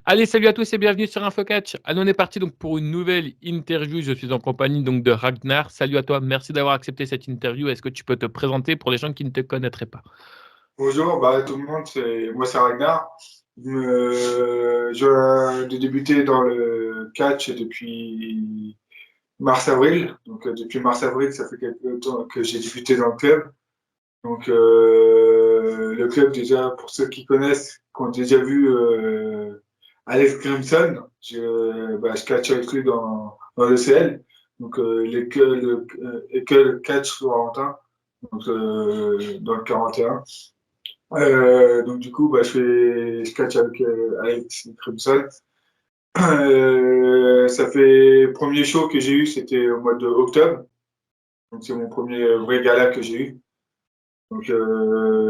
Allez, salut à tous et bienvenue sur InfoCatch. Allez, on est parti donc pour une nouvelle interview. Je suis en compagnie donc de Ragnar. Salut à toi, merci d'avoir accepté cette interview. Est-ce que tu peux te présenter pour les gens qui ne te connaîtraient pas? Bonjour, tout le monde, moi c'est Ragnar. J'ai débuté dans le catch depuis mars-avril. Donc depuis mars-avril, ça fait quelques temps que j'ai débuté dans le club. Donc le club déjà, pour ceux qui connaissent, qui ont déjà vu Alex Grimson, je catch avec lui dans le CL. Donc l'école catch Florentin, donc dans le 41. Donc du coup, je catch avec Alex Crimson. Ça fait premier show que j'ai eu, c'était au mois d'octobre. Donc c'est mon premier vrai gala que j'ai eu. Donc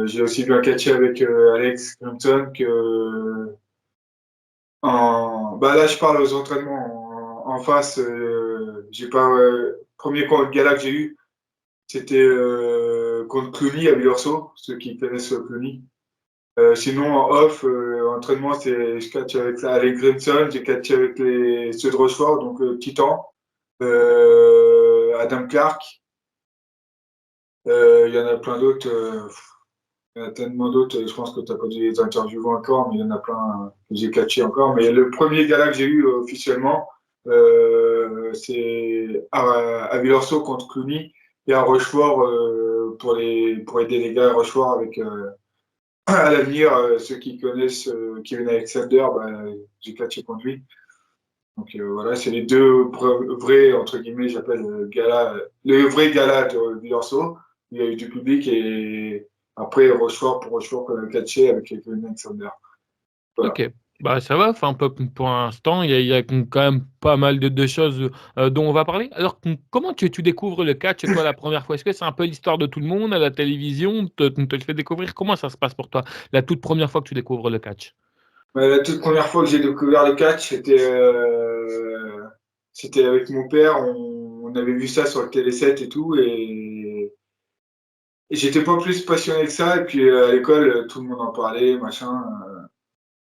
j'ai aussi bien catché avec Alex Crimson que là je parle aux entraînements en face. J'ai pas premier gala que j'ai eu, c'était contre Cluny à Villorceau, ceux qui connaissent Cluny. Sinon, en off, entraînement, je catch avec Alex Grimson, j'ai catché avec ceux de Rochefort, donc Titan, Adam Clark. Il y en a plein d'autres. Il y en a tellement d'autres. Je pense que tu n'as pas dû les interviewer encore, mais il y en a plein que j'ai catché encore. Mais le premier gala que j'ai eu officiellement, c'est à Villorceau contre Cluny et à Rochefort pour aider les gars à Rochefort avec. À l'avenir, ceux qui connaissent Kevin Alexander, j'ai catché contre lui. Donc voilà, c'est les deux vrais, entre guillemets, j'appelle gala, le vrai gala de Villorceau. Il y a eu du public et après Rochefort pour Rochefort qu'on a catché avec Kevin Alexander. Voilà. Ok, bah ça va. Enfin, pour l'instant, il y a quand même pas mal de choses dont on va parler. Alors, comment tu découvres le catch, toi, la première fois? Est-ce que c'est un peu l'histoire de tout le monde à la télévision? Te le fait découvrir? Comment ça se passe pour toi, la toute première fois que tu découvres le catch? La toute première fois que j'ai découvert le catch, c'était avec mon père. On avait vu ça sur le Télé 7 et tout. Et j'étais pas plus passionné que ça. Et puis à l'école, tout le monde en parlait, machin.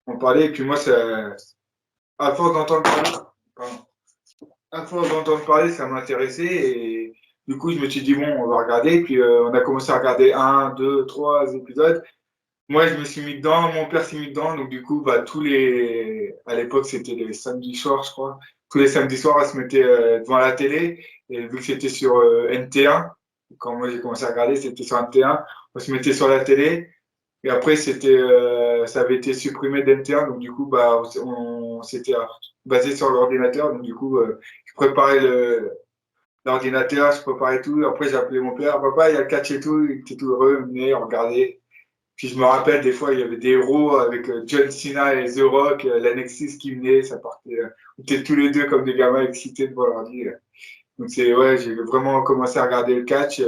On parlait. Et puis moi, à force d'entendre parler, pardon, à force d'entendre parler, ça m'intéressait. Et du coup, je me suis dit, bon, on va regarder. Et puis on a commencé à regarder un, deux, trois épisodes. Moi, je me suis mis dedans, mon père s'est mis dedans. Donc du coup, à l'époque, c'était les samedis soirs, je crois. Tous les samedis soirs, on se mettait devant la télé. Et vu que c'était sur NT1, quand moi j'ai commencé à regarder, c'était sur NT1, on se mettait sur la télé. Et après, ça avait été supprimé d'NT1, donc du coup, on s'était basé sur l'ordinateur. Donc du coup, je préparais l'ordinateur, je préparais tout. Après, j'ai appelé mon père, papa, il y a le catch et tout, il était tout heureux, il venait, on regardait. Puis je me rappelle, des fois, il y avait des héros avec John Cena et The Rock, la Nexus qui venait, ça partait. On était tous les deux comme des gamins excités devant l'ordi. Donc ouais, j'ai vraiment commencé à regarder le catch.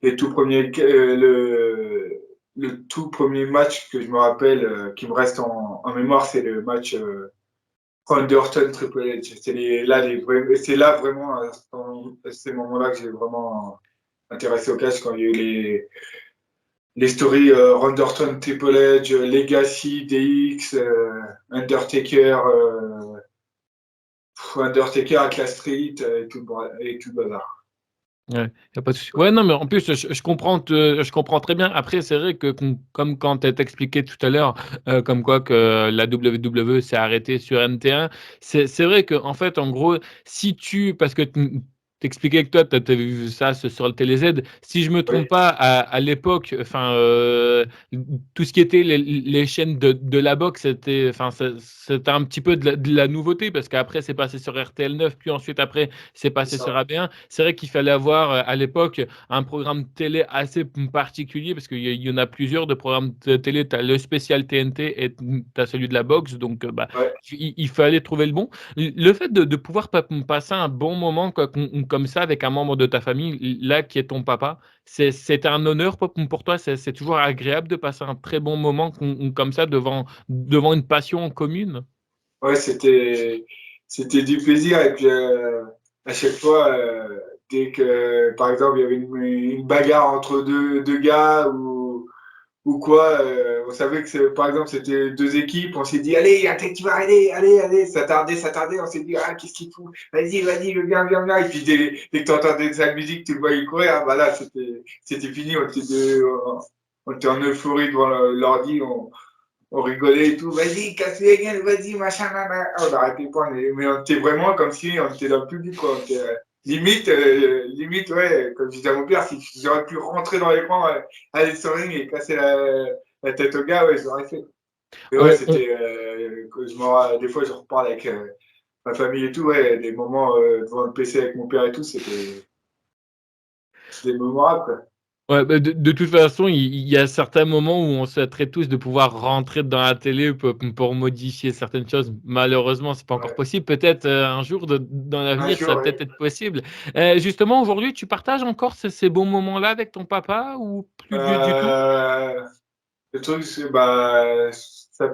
Les tout premiers, le tout premier match que je me rappelle, qui me reste en mémoire, c'est le match Randy Orton Triple H. C'est là vraiment, à ces moments-là, que j'ai vraiment intéressé au catch quand il y a eu les stories Randy Orton Triple H, Legacy, DX, Undertaker à Class Street et tout le bazar. Ouais, y a pas de souci. Ouais, non, mais en plus, je comprends très bien. Après, c'est vrai que comme quand tu expliqué tout à l'heure, comme quoi que la WWE s'est arrêtée sur NT1, c'est vrai que en fait, en gros, si tu parce que t'expliquais que toi, tu avais vu ça sur le TéléZ, si je me Oui, trompe pas, à l'époque, enfin, tout ce qui était les chaînes de la boxe, c'était un petit peu de la nouveauté parce qu'après, c'est passé sur RTL9, puis ensuite après, c'est c'est passé sur ça. AB1. C'est vrai qu'il fallait avoir à l'époque un programme télé assez particulier parce qu'il y en a plusieurs de programmes de télé. Tu as le spécial TNT et tu as celui de la boxe. Donc, Ouais. il fallait trouver le bon. Le fait de pouvoir passer un bon moment comme ça avec un membre de ta famille, là, qui est ton papa, c'est un honneur pour toi. C'est toujours agréable de passer un très bon moment comme ça devant une passion en commune. Ouais, c'était du plaisir. Et puis, à chaque fois, dès que, par exemple, il y avait une bagarre entre deux gars ou quoi. On savait que, par exemple, c'était deux équipes. On s'est dit, allez, tu vas aller, allez. Ça tardait. On s'est dit, ah, qu'est-ce qu'il fout? Vas-y, viens. Et puis, dès que tu entendais sa musique, tu le voyais courir. Ah, bah là, c'était fini. On était en euphorie devant l'ordi. On rigolait et tout. Vas-y, casse les gueules, vas-y, machin, nana. On n'arrêtait pas. Mais on était vraiment comme si on était dans le public, quoi. Limite, ouais, comme je disais à mon père, si j'aurais pu rentrer dans l'écran, aller sur le ring et casser la tête au gars, ouais, je l'aurais fait. Mais ouais, On, c'était. Des fois, je reparle avec ma famille et tout, ouais, des moments devant le PC avec mon père et tout, c'était mémorable, quoi. Ouais, bah, de toute façon, il y a certains moments où on souhaiterait tous de pouvoir rentrer dans la télé pour modifier certaines choses. Malheureusement, c'est pas encore Ouais. possible. Peut-être un jour dans Un l'avenir, ça jour, va ouais. peut-être être possible. Justement, aujourd'hui, tu partages encore ces bons moments-là avec ton papa ou plus du tout? Euh, Le truc, c'est, bah, ça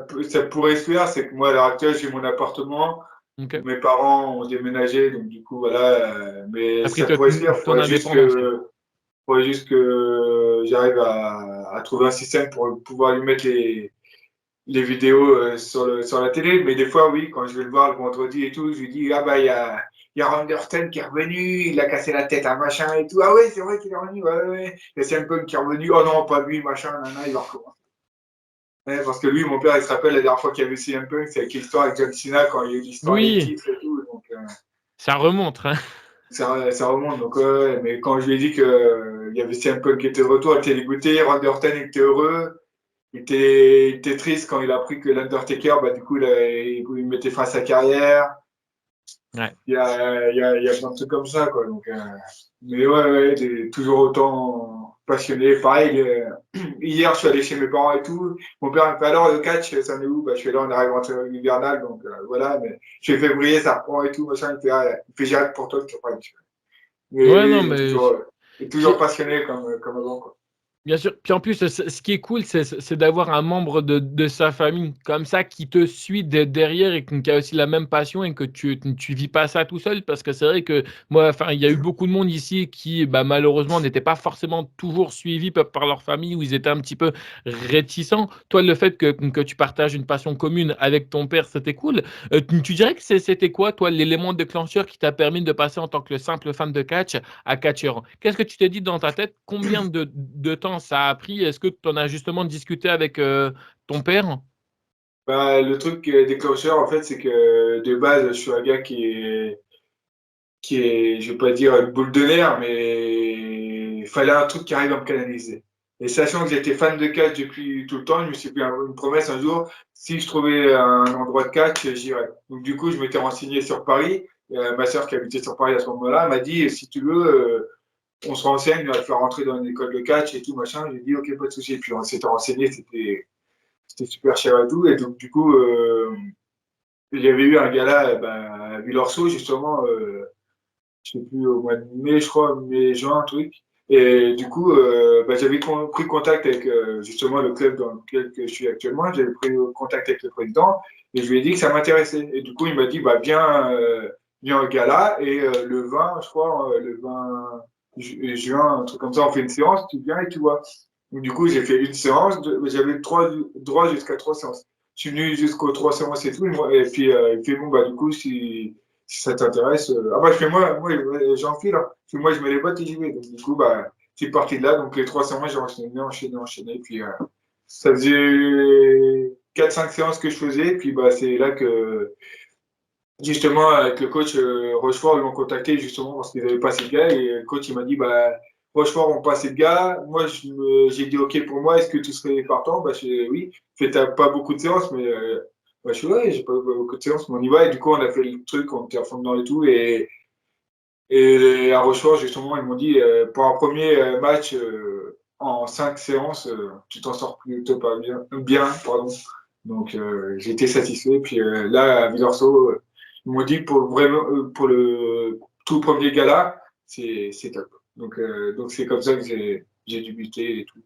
pourrait se faire, c'est que moi, à l'heure actuelle, j'ai mon appartement. Ok. Mes parents ont déménagé, donc du coup, voilà. Mais T'as pris ça pourrait se faire. ton indépendance, quoi. Faudrait juste que j'arrive à trouver un système pour pouvoir lui mettre les vidéos sur la télé. Mais des fois, oui, quand je vais le voir le vendredi et tout, je lui dis, ah bah, il y a Randy Orton qui est revenu, il a cassé la tête à machin et tout. Ah ouais, c'est vrai qu'il est revenu, ouais. Il y a CM Punk qui est revenu, oh non, pas lui, machin, nana, il va recommencer. Ouais, parce que lui, mon père, il se rappelle la dernière fois qu'il y avait CM Punk, c'est avec l'histoire avec John Cena quand il y a eu l'histoire des Oui, titres et tout. Donc, ça remonte, hein. ça remonte. Donc, ouais, mais quand je lui ai dit qu'il y avait CM Punk qui était de retour, il était dégoûté. Randy Orton était heureux. Il était triste quand il a appris que l'Undertaker, bah, du coup, il mettait fin à sa carrière. Ouais. Il y a plein de trucs comme ça, quoi. Donc, mais ouais, toujours autant passionné. Pareil, hier, je suis allé chez mes parents et tout. Mon père me fait alors le catch, ça en est où? Bah, je suis là, on arrive en trêve hivernale, donc voilà. Mais je suis février, ça reprend et tout, machin. Il fait j'ai hâte pour toi que tu reprennes. Mais Ouais, lui, non, mais il est toujours passionné comme avant, quoi. bien sûr. Puis en plus, ce qui est cool, c'est d'avoir un membre de sa famille comme ça qui te suit derrière et qui a aussi la même passion et que tu vis pas ça tout seul. Parce que c'est vrai que moi, enfin, il y a eu beaucoup de monde ici qui, bah, malheureusement, n'était pas forcément toujours suivi par leur famille ou ils étaient un petit peu réticents. Toi, le fait que tu partages une passion commune avec ton père, c'était cool. Tu dirais que c'était quoi, toi, l'élément déclencheur qui t'a permis de passer en tant que le simple fan de catch à catcheur? Qu'est-ce que tu t'es dit dans ta tête? Combien de temps ça a pris? Est-ce que tu en as justement discuté avec ton père? Bah, le truc déclencheur, en fait, c'est que de base, je suis un gars qui est, je vais pas dire une boule de nerf, mais il fallait un truc qui arrive à me canaliser. Et sachant que j'étais fan de catch depuis tout le temps, je me suis fait une promesse un jour, si je trouvais un endroit de catch, j'irais. Donc du coup, je m'étais renseigné sur Paris. Ma sœur qui habitait sur Paris à ce moment-là m'a dit, si tu veux, on se renseigne, on va te faire rentrer dans une école de catch et tout, machin. J'ai dit, ok, pas de souci. Et puis on s'était renseigné, c'était super cher et tout. Et donc du coup, il y avait eu un gala à Villorceau, justement, je sais plus, au mois de mai, je crois, mai-juin, un truc. Et du coup, j'avais pris contact avec justement le club dans lequel je suis actuellement. J'avais pris contact avec le président et je lui ai dit que ça m'intéressait. Et du coup, il m'a dit, bah, viens au gala. Et le 20, je crois, le 20 juin, un truc comme ça, on fait une séance, tu viens et tu vois. Donc, du coup, j'ai fait une séance, j'avais droit jusqu'à 3 séances. Je suis venu jusqu'aux 3 séances et tout. Et puis, il fait, bon, bah, du coup, si ça t'intéresse. Ah bah je fais moi j'enfile, hein. Moi je mets les bottes et j'y vais. Donc du coup, bah, c'est parti de là. Donc les 3 séances, j'ai enchaîné. Puis ça faisait 4-5 séances que je faisais. Puis bah c'est là que justement avec le coach Rochefort, ils m'ont contacté justement parce qu'ils n'avaient pas assez de gars. Et le coach il m'a dit bah Rochefort on pas assez de gars. Moi j'ai dit ok pour moi, est-ce que tu serais partant? Bah oui, fait t'as pas beaucoup de séances, mais bah, je suis ouais, j'ai pas beaucoup de séances, mais on y va. Et du coup on a fait le truc, on était à fond dedans et tout. Et à Rochefort, justement, ils m'ont dit, pour un premier match en 5 séances, tu t'en sors plutôt pas bien, pardon. Donc, j'ai été satisfait. Puis là, à Villorceau, ils m'ont dit pour le tout premier gala, c'est top. Donc c'est comme ça que j'ai débuté et tout.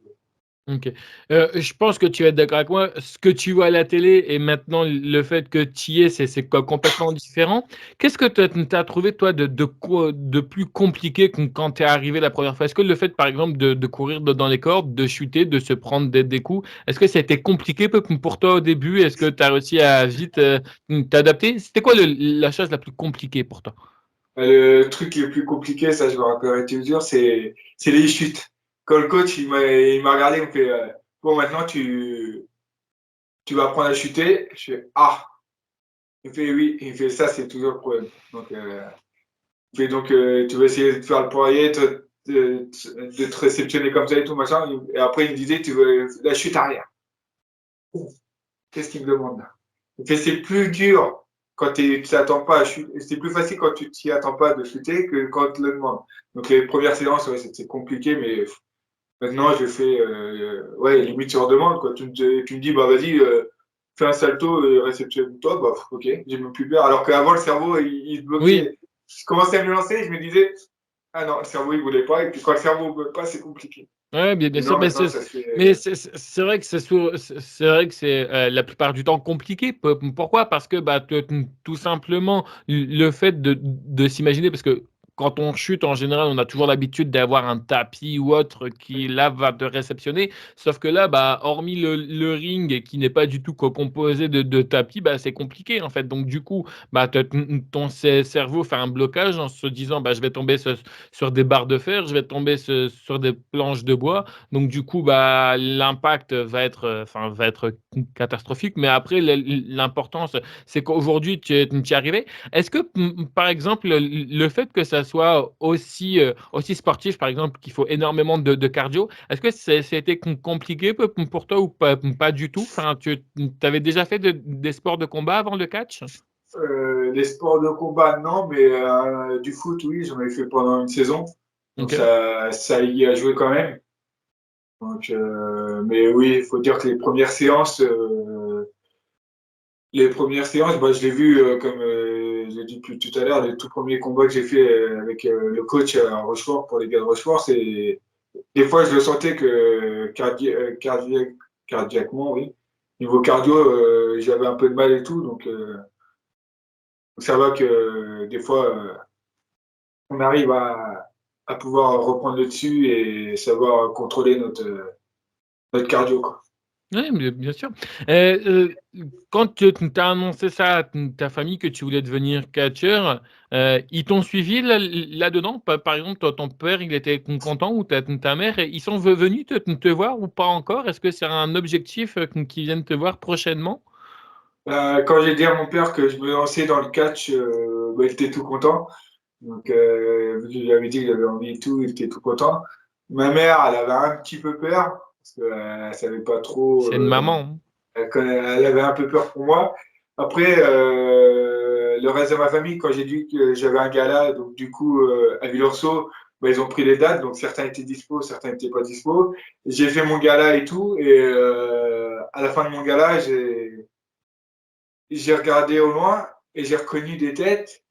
OK. Je pense que tu vas être d'accord avec moi. Ce que tu vois à la télé et maintenant le fait que tu y es, c'est complètement différent. Qu'est-ce que tu as trouvé toi de plus compliqué quand tu es arrivé la première fois? Est-ce que le fait, par exemple, de courir dans les cordes, de chuter, de se prendre des coups, est-ce que ça a été compliqué pour toi au début? Est-ce que tu as réussi à vite, t'adapter? C'était quoi la chose la plus compliquée pour toi? Le truc le plus compliqué, ça je me rappellerai toujours, c'est les chutes. Quand le coach il m'a regardé, il me fait bon maintenant tu vas apprendre à chuter. Je fais ah. Il me fait oui. Il me fait ça c'est toujours le problème. Donc il fait donc tu vas essayer de faire le poirier, de te réceptionner comme ça et tout machin. Et après il me disait tu veux la chute arrière. Qu'est-ce qu'il me demande là? Il fait c'est plus dur quand tu t'attends pas à chuter. C'est plus facile quand tu t'y attends pas de chuter que quand tu le demandes. Donc les premières séances, ouais, c'est compliqué, mais maintenant je fais ouais, limite sur demande, quoi. Tu me dis bah vas-y, fais un salto et réceptionne-toi, bah ok, j'ai même plus peur. Alors qu'avant le cerveau il se Oui. bloquait. Je commençais à me lancer, je me disais ah non, le cerveau il voulait pas, et puis quand le cerveau ne veut pas, c'est compliqué. Ouais, bien Maintenant, sûr, maintenant ça se mais fait. c'est vrai que c'est vrai que c'est la plupart du temps compliqué. Pourquoi? Parce que bah, tout simplement, le fait de s'imaginer, parce que quand on chute, en général, on a toujours l'habitude d'avoir un tapis ou autre qui, là, va te réceptionner. Sauf que là, bah, hormis le ring qui n'est pas du tout composé de tapis, bah, c'est compliqué, en fait. Donc, du coup, bah, ton cerveau fait un blocage en se disant, bah, je vais tomber sur des barres de fer, je vais tomber sur des planches de bois. Donc du coup, bah, l'impact va être catastrophique. Mais après, l'importance, c'est qu'aujourd'hui, tu y es arrivé. Est-ce que, par exemple, le fait que ça soit aussi sportif, par exemple, qu'il faut énormément de cardio, est-ce que ça a été compliqué pour toi ou pas du tout? Enfin, tu avais déjà fait des sports de combat avant le catch? Les sports de combat, non, mais du foot, oui, j'en ai fait pendant une saison. Donc Ok. ça y a joué quand même. Donc, mais oui, il faut dire que les premières séances, bah, je l'ai vu comme je l'ai dit plus tout à l'heure, les tout premiers combats que j'ai fait avec le coach à Rochefort pour les gars de Rochefort, c'est des fois je le sentais que cardiaquement, oui, niveau cardio, j'avais un peu de mal et tout, donc ça va que des fois on arrive à pouvoir reprendre le dessus et savoir contrôler notre cardio, quoi. Oui, bien sûr. Quand tu as annoncé ça à ta famille que tu voulais devenir catcheur, ils t'ont suivi là-dedans? Par exemple, ton père, il était content ou ta mère, ils sont venus te voir ou pas encore? Est-ce que c'est un objectif qu'ils viennent te voir prochainement? Quand j'ai dit à mon père que je me lançais dans le catch, bah, il était tout content. Donc, vu que je lui avais dit que j'avais envie et tout, il était tout content. Ma mère, elle avait un petit peu peur, parce qu'elle savait pas trop, C'est une maman, hein. elle avait un peu peur pour moi. Après, le reste de ma famille, quand j'ai dit que j'avais un gala, donc du coup, à Villorceau, bah, ils ont pris les dates, donc certains étaient dispo, certains n'étaient pas dispo. J'ai fait mon gala et tout, et à la fin de mon gala, j'ai regardé au loin et j'ai reconnu des têtes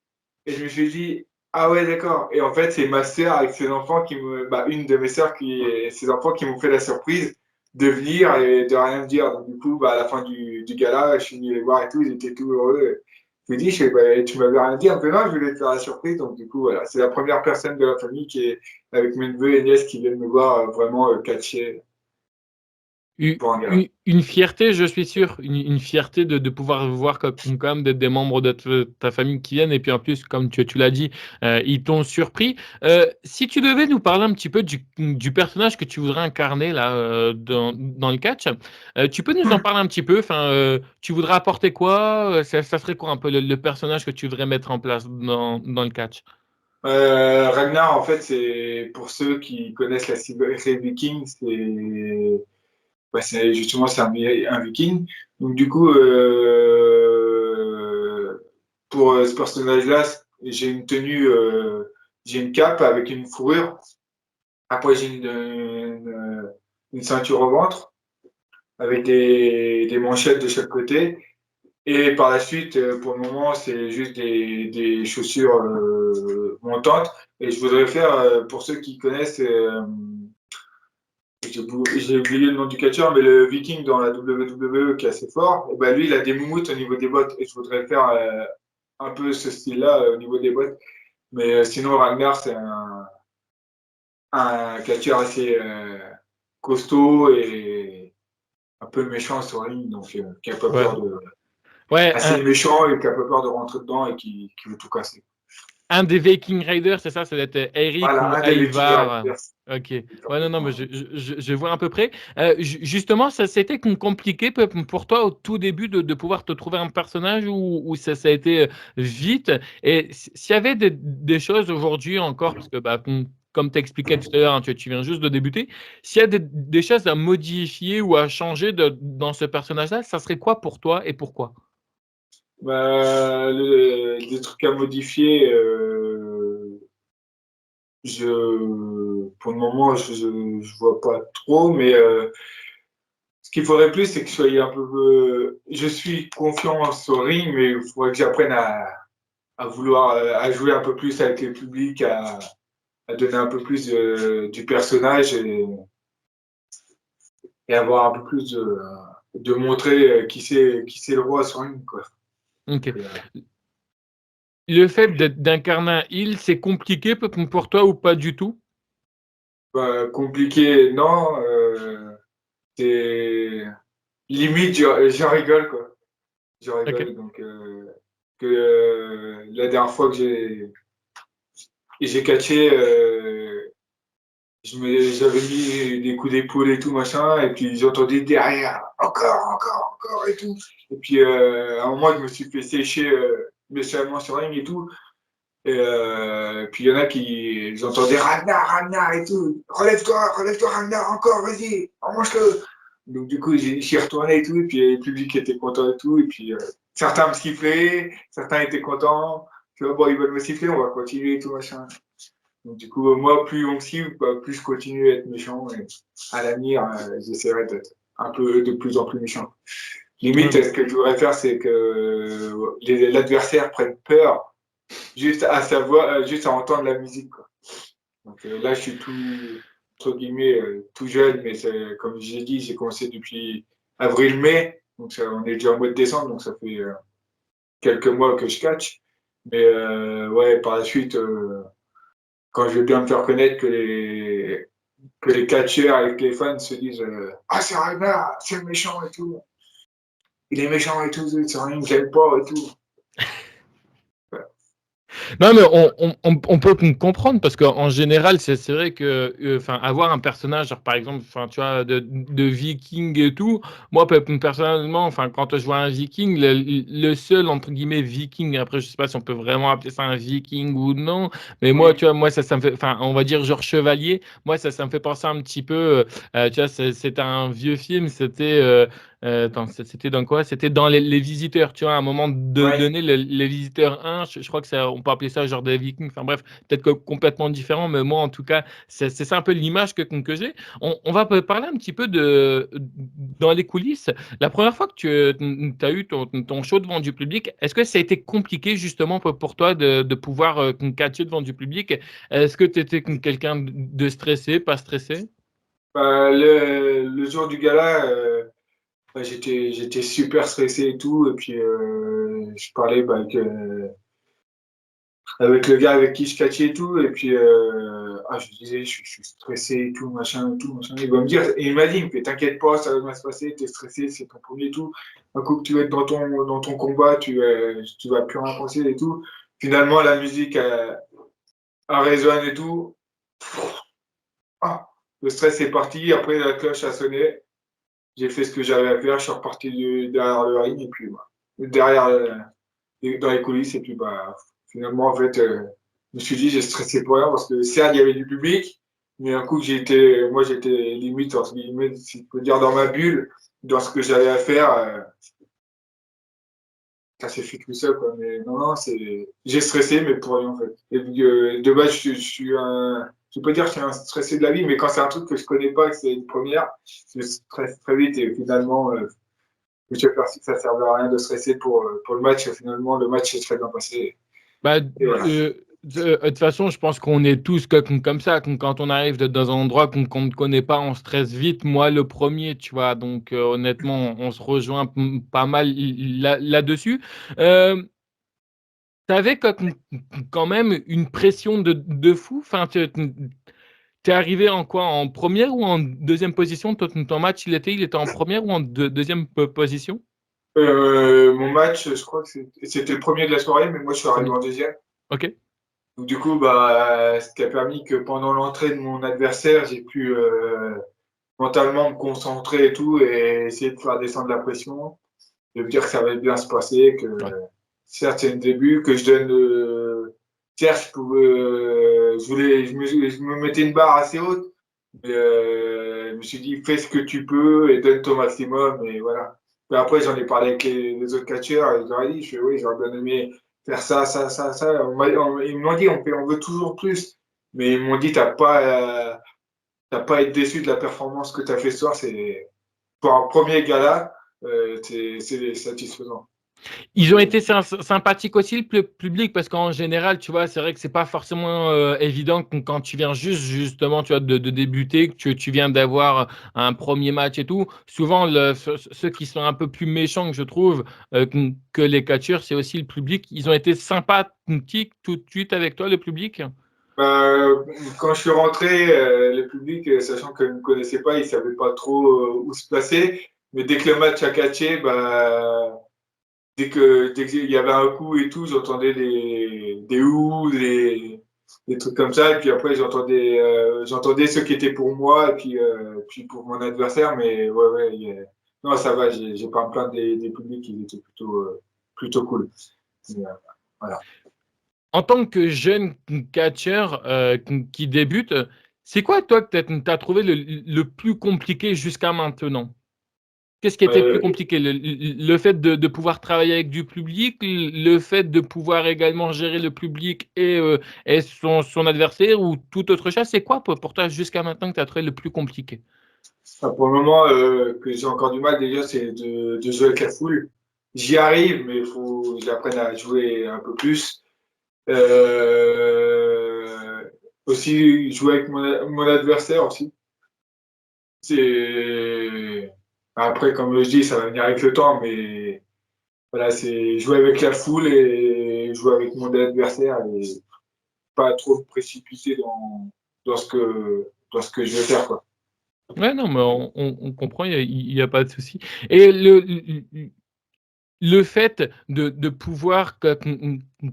et je me suis dit, ah ouais, d'accord. Et en fait, c'est ma sœur avec ses enfants bah, une de mes sœurs ses enfants qui m'ont fait la surprise de venir et de rien me dire. Donc, du coup, bah, à la fin du gala, je suis venu les voir et tout, ils étaient tout heureux. Je me dis, bah, tu m'avais rien dit. Un peu non, je voulais te faire la surprise. Donc, du coup, voilà, c'est la première personne de la famille qui est avec mes neveux et nièces qui viennent me voir vraiment catcher pour un gala. Une fierté, je suis sûr, une fierté de pouvoir voir quand même des membres de ta famille qui viennent et puis en plus, comme tu l'as dit, ils t'ont surpris. Si tu devais nous parler un petit peu du personnage que tu voudrais incarner là, dans le catch, tu peux nous en parler un petit peu? Enfin, tu voudrais apporter quoi? Ça serait quoi un peu le personnage que tu voudrais mettre en place dans le catch? Ragnar, en fait, c'est pour ceux qui connaissent la série Viking, justement c'est un Viking. Donc du coup, pour ce personnage-là, j'ai une tenue, j'ai une cape avec une fourrure. Après, j'ai une ceinture au ventre avec des manchettes de chaque côté. Et par la suite, pour le moment, c'est juste des chaussures montantes. Et je voudrais faire, pour ceux qui connaissent, j'ai oublié le nom du catcheur, mais le Viking dans la WWE qui est assez fort, et ben lui, il a des moumoutes au niveau des bottes. Et je voudrais faire un peu ce style-là au niveau des bottes. Mais sinon, Ragnar, c'est un catcheur assez costaud et un peu méchant sur la ligne, donc qui a pas Ouais. peur de. Ouais, Assez méchant et qui a pas peur de rentrer dedans et qui veut tout casser. un des Viking Raiders, c'est ça? Ça doit être Eric ou Voilà, un des Viking Ivar. Raiders. Ok. Ouais, non, non, mais je vois à peu près. Justement, ça c'était compliqué pour toi au tout début de pouvoir te trouver un personnage ou ça a été vite. Et s'il y avait des choses aujourd'hui encore, parce que bah, comme tu expliquais tout à l'heure, hein, tu viens juste de débuter, s'il y a des choses à modifier ou à changer dans ce personnage-là, ça serait quoi pour toi et pourquoi? Bah, des trucs à modifier, pour le moment, je vois pas trop, mais ce qu'il faudrait plus, c'est que je sois un peu. Je suis confiant sur ring, mais il faudrait que j'apprenne à vouloir à jouer un peu plus avec le public, à donner un peu plus du personnage et avoir un peu plus de montrer qui c'est le roi sur ring, quoi. Ok. Donc, Le fait d'incarner un heal, c'est compliqué pour toi ou pas du tout? bah, compliqué, non. C'est limite, j'en rigole, quoi. J'en Ok. rigole. Donc, la dernière fois que j'ai catché, j'avais mis des coups d'épaule et tout, machin, et puis j'entendais derrière, encore, et tout. Et puis, à un moment, je me suis fait sécher méchamment sur ring et tout. Et puis, il y en a qui, j'entendais Ragnar et tout. Relève-toi, Ragnar, encore, vas-y, mange-le. Donc, du coup, j'y retourné et tout, et puis le public était content et tout, et puis certains me sifflaient, certains étaient contents. Tu vois, bon, ils veulent me siffler, on va continuer et tout, machin. Donc, du coup, moi, plus on me siffle, bah, plus je continue à être méchant, et à l'avenir, j'essaierai d'être un peu de plus en plus méchant. Ouais, Limite, bah, ce que je voudrais faire, c'est que l'adversaire prenne peur juste à savoir, juste à entendre la musique, quoi. Donc là, je suis tout, entre guillemets, tout jeune, mais comme j'ai dit, j'ai commencé depuis avril-mai, donc on est déjà en mois de décembre, donc ça fait quelques mois que je catch. Mais ouais, par la suite, quand je vais bien me faire connaître que les catcheurs avec les fans se disent ah, c'est Ragnar, c'est le méchant et tout. Il est méchant et tout, c'est rien que j'aime pas et tout. Ouais. non, mais on peut comprendre parce qu'en général, c'est vrai que enfin, avoir un personnage, genre, par exemple, enfin, tu vois, de viking et tout, moi, personnellement, enfin, quand je vois un viking, le seul, entre guillemets, viking, après, je sais pas si on peut vraiment appeler ça un viking ou non, mais moi, Oui, tu vois, moi, ça me fait, enfin, on va dire genre chevalier, moi, ça me fait penser un petit peu, tu vois, c'était un vieux film, attends, c'était dans quoi? C'était dans les visiteurs, tu vois, à un moment de oui, donner les visiteurs 1, je crois que ça, on peut appeler ça genre des vikings, enfin bref, peut-être que complètement différent, mais moi en tout cas, c'est ça un peu l'image que j'ai. On va parler un petit peu dans les coulisses. La première fois que tu as eu ton show devant du public, est-ce que ça a été compliqué justement pour toi de pouvoir catcher devant du public? Est-ce que tu étais quelqu'un de stressé, pas stressé? bah, le jour du gala, ouais, j'étais super stressé et tout. Et puis, je parlais bah, avec le gars avec qui je catchais et tout. Et puis, je disais, je suis stressé et tout, machin, et tout, machin. Il va me dire, et il m'a dit, il me fait, t'inquiète pas, ça va bien se passer, t'es stressé, c'est ton premier et tout. Un coup que tu vas être dans ton combat, tu vas plus rien penser et tout. Finalement, la musique a résonne et tout. Ah, le stress est parti. Après, la cloche a sonné. J'ai fait ce que j'avais à faire. Je suis reparti derrière le ring et puis voilà. Derrière, dans les coulisses. Et puis, bah, finalement, en fait, je me suis dit, j'ai stressé pour rien parce que certes, il y avait du public, mais un coup que moi, j'étais limite, entre guillemets, si je peux dire, dans ma bulle, dans ce que j'avais à faire, ça s'est fait tout seul, quoi. Mais non, non, j'ai stressé, mais pour rien, en fait. Et puis, de base, je peux dire que je suis un stressé de la vie, mais quand c'est un truc que je connais pas, que c'est une première, je stresse très vite et finalement, je me suis aperçu que ça servait à rien de stresser pour le match. Et finalement, le match s'est très bien passé. Bah, Et voilà. De toute façon, je pense qu'on est tous comme ça. Quand on arrive dans un endroit qu'on ne connaît pas, on stresse vite. Moi, le premier, tu vois. Donc, honnêtement, on se rejoint pas mal là-dessus. Euh, T'avais quand même une pression de fou. Enfin, t'es arrivé en quoi? En première ou en deuxième position? Ton match, il était en première ou en deuxième position? Mon match, je crois que c'était le premier de la soirée, mais moi je suis arrivé Premier. en deuxième. Ok. Donc du coup, bah, ce qui a permis que pendant l'entrée de mon adversaire, j'ai pu mentalement me concentrer et tout, et essayer de faire descendre la pression, de me dire que ça va bien se passer, que Ouais. certes c'est le début, que je donne, certes je me mettais une barre assez haute, mais je me suis dit fais ce que tu peux et donne ton maximum, et voilà. Puis après j'en ai parlé avec les autres catcheurs, et je leur ai dit, je fais oui, j'aurais bien aimé faire ça, ça, ça, ça. Ils m'ont dit on veut toujours plus, mais ils m'ont dit t'as pas à être déçu de la performance que tu as fait ce soir, c'est pour un premier gala, c'est satisfaisant. Ils ont été sympathiques aussi, le public, parce qu'en général, tu vois, c'est vrai que c'est pas forcément évident quand tu viens justement, tu vois, de débuter, que tu viens d'avoir un premier match et tout. Souvent, ceux qui sont un peu plus méchants, que je trouve, que les catcheurs, c'est aussi le public. Ils ont été sympathiques tout de suite avec toi, le public. Bah, quand je suis rentré, le public, sachant qu'ils ne me connaissaient pas, ils ne savaient pas trop où se placer. Mais dès que le match a catché, bah, dès qu'il y avait un coup et tout, j'entendais des ouh, des trucs comme ça. Et puis après, j'entendais ceux qui étaient pour moi et puis pour mon adversaire. Mais ouais, ouais, non, ça va, j'ai pas à me plaindre des publics, ils étaient plutôt cool. Mais, voilà. En tant que jeune catcheur qui débute, c'est quoi, toi, que tu as trouvé le plus compliqué jusqu'à maintenant? Qu'est-ce qui était le plus Euh, compliqué? Le fait de pouvoir travailler avec du public, le fait de pouvoir également gérer le public et son adversaire ou toute autre chose? C'est quoi pour toi jusqu'à maintenant que tu as trouvé le plus compliqué? Pour le moment, que j'ai encore du mal déjà, c'est de jouer avec la foule. J'y arrive, mais il faut que j'apprenne à jouer un peu plus. Euh, Aussi, jouer avec mon adversaire aussi. C'est après, comme je dis, ça va venir avec le temps, mais voilà, c'est jouer avec la foule et jouer avec mon adversaire et pas trop me précipiter dans ce que je vais faire, quoi. Ouais, non, mais on comprend, il y a pas de souci. Et le fait de pouvoir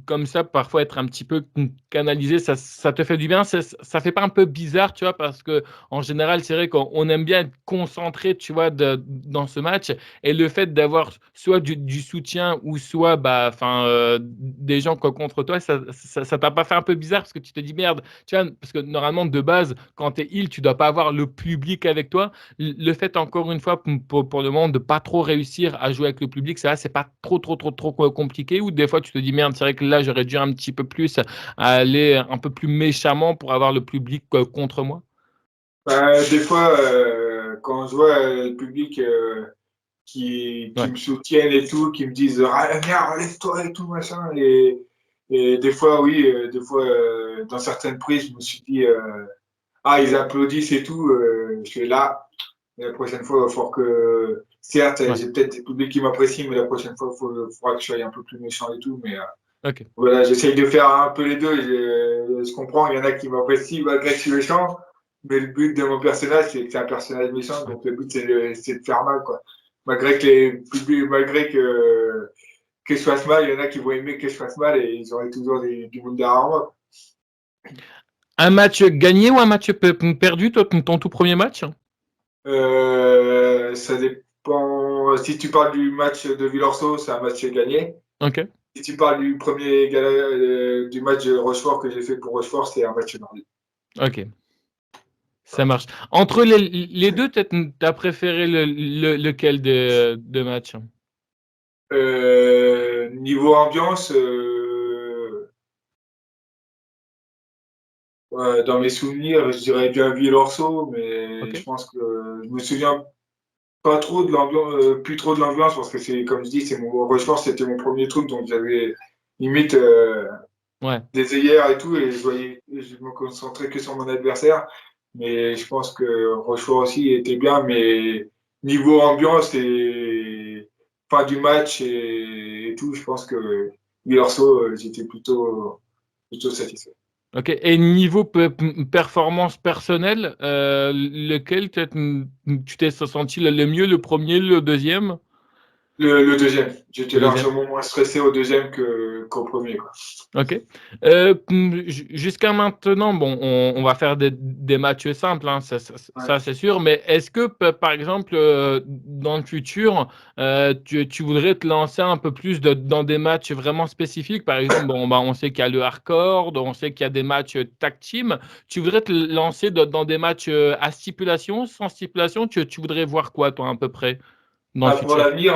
comme ça, parfois être un petit peu canalisé, ça te fait du bien? Ça fait pas un peu bizarre, tu vois? Parce que en général, c'est vrai qu'on aime bien être concentré, tu vois, dans ce match et le fait d'avoir soit du soutien ou soit, bah, enfin, des gens contre toi, ça t'a pas fait un peu bizarre? Parce que tu te dis: «Merde», tu vois? Parce que normalement, de base, quand tu es heel, tu dois pas avoir le public avec toi. Le fait, encore une fois, pour le moment, de pas trop réussir à jouer avec le public, ça, c'est pas trop compliqué ou des fois tu te dis merde, c'est vrai que là j'aurais dû un petit peu plus aller un peu plus méchamment pour avoir le public contre moi. Des fois, quand je vois le public qui Ouais, me soutiennent et tout, qui me disent ah, viens, relève-toi et tout, machin. Et des fois, oui, des fois, dans certaines prises, je me suis dit ah, ils applaudissent et tout. Je suis là. Mais la prochaine fois, il va falloir que. Certes, ouais, j'ai peut-être des publics qui m'apprécient, mais la prochaine fois, il faudra que je sois un peu plus méchant et tout. Mais ok. voilà, j'essaye de faire un peu les deux. Je comprends, il y en a qui m'apprécient malgré que je suis méchant. Mais le but de mon personnage, c'est que c'est un personnage méchant. Ouais. Donc le but, c'est de faire mal, quoi. Malgré que les publics, malgré que je fasse mal, il y en a qui vont aimer que je fasse mal et ils auraient toujours du monde derrière moi. Un match gagné ou un match perdu, toi, ton tout premier match? Ça dépend. Si tu parles du match de Villorceau, c'est un match gagné. Ok, Si tu parles du premier gala, du match de Rochefort que j'ai fait pour Rochefort, c'est un match mardi. ok, ça marche. Entre les deux, t'as préféré lequel de match? Niveau ambiance, ouais, dans mes souvenirs, je dirais bien Villorceau, mais Ok, je pense que je me souviens pas trop de l'ambiance, plus trop de l'ambiance parce que c'est, comme je dis, c'est mon Rochefort, c'était mon premier truc, donc j'avais limite. Ouais. des œillères et tout, et je me concentrais que sur mon adversaire. Mais je pense que Rochefort aussi était bien, mais niveau ambiance et fin du match et tout, je pense que Villarceau, j'étais plutôt satisfait. Ok. Et niveau performance personnelle, lequel tu t'es senti le mieux, le premier, le deuxième? Le deuxième, Le j'étais deuxième. largement moins stressé au deuxième qu'au premier, quoi. Ok. Jusqu'à maintenant, bon, on va faire des matchs simples, hein, Ouais. ça, c'est sûr, mais est-ce que, par exemple, dans le futur, tu voudrais te lancer un peu plus dans des matchs vraiment spécifiques? Par exemple, bon, bah, on sait qu'il y a le hardcore, on sait qu'il y a des matchs tag team. Tu voudrais te lancer dans des matchs à stipulation, sans stipulation? Tu voudrais voir quoi, toi, à peu près, dans le Ah, pour futur? l'avenir,